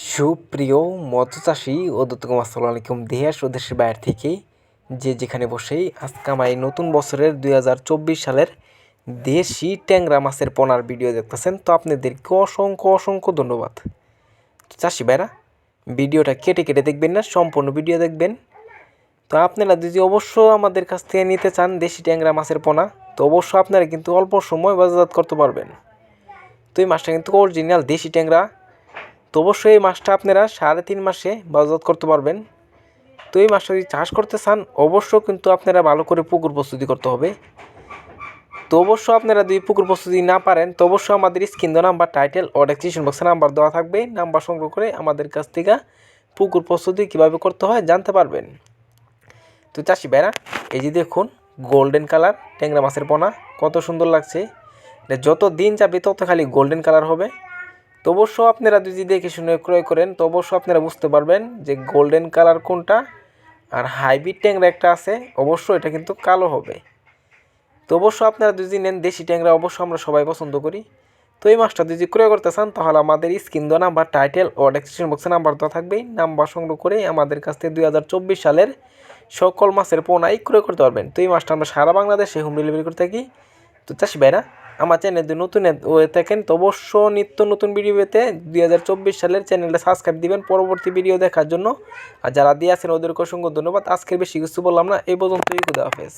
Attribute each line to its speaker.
Speaker 1: সুপ্রিয় মৎস্যচাষী ও দর্শক আসসালামু আলাইকুম। দেশ ও দেশের বাইরে থেকে যে যেখানে বসেই আজকে আমার এই নতুন বছরের 2024 সালের দেশি ট্যাংরা মাছের পোনার ভিডিও দেখতেছেন, তো আপনাদেরকে অসংখ্য ধন্যবাদ। তো চাষি ভাইরা, ভিডিওটা কেটে কেটে দেখবেন না, সম্পূর্ণ ভিডিও দেখবেন। তো আপনারা যদি অবশ্য আমাদের কাছ থেকে নিতে চান দেশি ট্যাংরা মাছের পোনা, তো অবশ্য আপনারা কিন্তু অল্প সময় বাজারজাত করতে পারবেন। তো এই মাছটা কিন্তু অরিজিনাল দেশি ট্যাংরা। তো অবশ্যই এই মাছটা আপনারা 3.5 মাসে বাজারজাত করতে পারবেন। তো এই মাছটা যদি চাষ করতে চান অবশ্য কিন্তু আপনারা ভালো করে পুকুর প্রস্তুতি করতে হবে। তো অবশ্য আপনারা যদি পুকুর প্রস্তুতি না পারেন তো অবশ্যই আমাদের স্ক্রিন দেওয়া নাম্বার, টাইটেল ও ডেসক্রিপশন বক্সে নাম্বার দেওয়া থাকবে, নাম্বার সংগ্রহ করে আমাদের কাছ থেকে পুকুর প্রস্তুতি কীভাবে করতে হয় জানতে পারবেন। তো চাষি ভাইরা, এই যে দেখুন গোল্ডেন কালার ট্যাংরা মাছের পোনা, কত সুন্দর লাগছে। যত দিন যাবে তত খালি গোল্ডেন কালার হবে। তো অবশ্য আপনারা যদি দেখে শুনে ক্রয় করেন তো অবশ্য আপনারা বুঝতে পারবেন যে গোল্ডেন কালার কোনটা, আর হাইব্রিড ট্যাংরা একটা আছে অবশ্য এটা কিন্তু কালো হবে। তো অবশ্য আপনারা যদি নেন দেশি ট্যাংরা, অবশ্য আমরা সবাই পছন্দ করি। তো এই মাছটা যদি ক্রয় করতে চান তাহলে আমাদের স্ক্রিন দেওয়া নাম্বার, টাইটেল ও ডেসক্রিপশন বক্সে নাম্বার দেওয়া থাকবেই, নাম্বার সংগ্রহ করে আমাদের কাছ থেকে 2024 সালের সকল মাছের পোনাই ক্রয় করতে পারবেন। তো এই মাছটা আমরা সারা বাংলাদেশে হোম ডেলিভারি করে থাকি। তো চাষি ভাইরা, আমার চ্যানেল যদি নতুন হয়ে থাকেন তো অবশ্য নিত্য নতুন ভিডিও পেতে 2024 সালের চ্যানেলটা সাবস্ক্রাইব দিবেন পরবর্তী ভিডিও দেখার জন্য। আর যারা দিয়ে আছেন ওদেরকে অসংখ্য ধন্যবাদ। আজকের বেশি কিছু বললাম না, এই পর্যন্তই। খুদা হাফেজ।